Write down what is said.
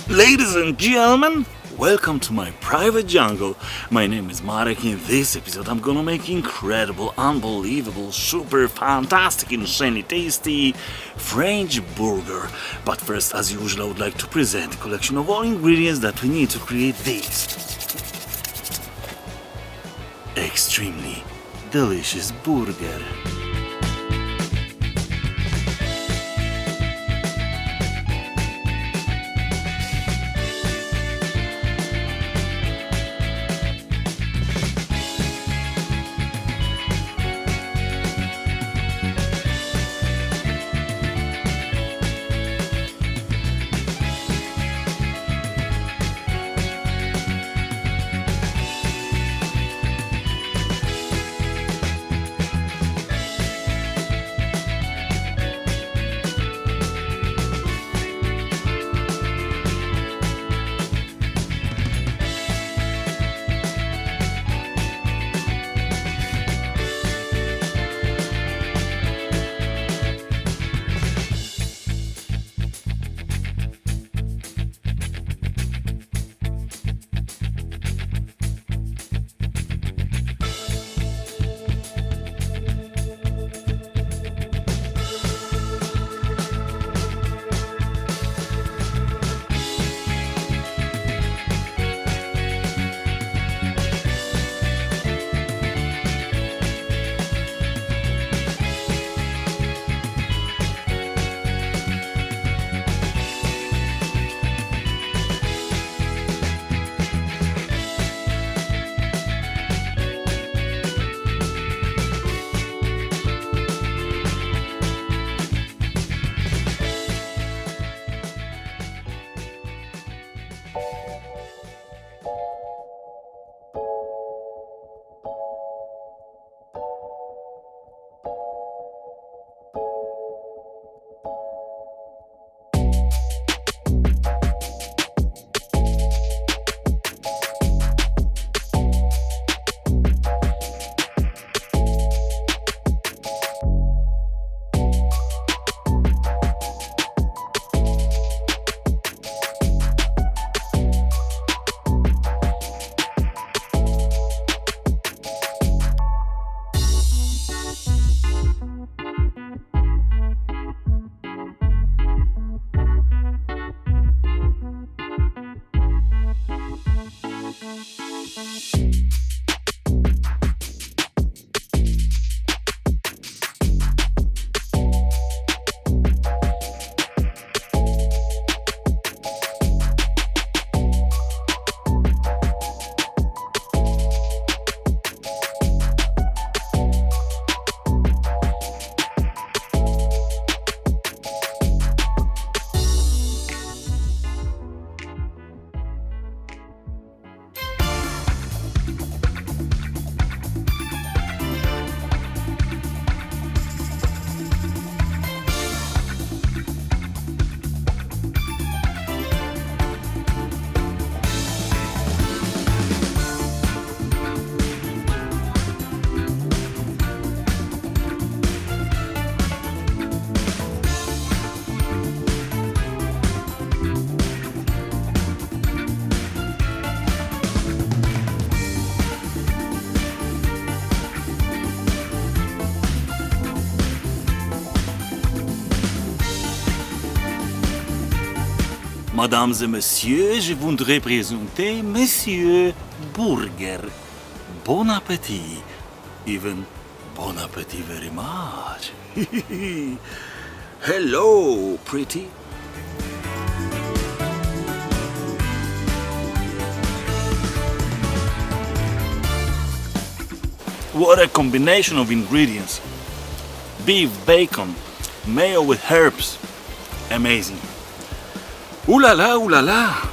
Ladies and gentlemen, welcome to my private jungle. My name is Marek. In this episode I'm gonna make incredible, unbelievable, super fantastic, insanely tasty French burger. But first, as usual, I would like to present a collection of all ingredients that we need to create this extremely delicious burger. Mesdames et messieurs, je voudrais présenter Monsieur Burger. Bon appétit. Even bon appétit very much. Hello, pretty. What a combination of ingredients. Beef, bacon, mayo with herbs. Amazing. Ooh la la, ooh la la.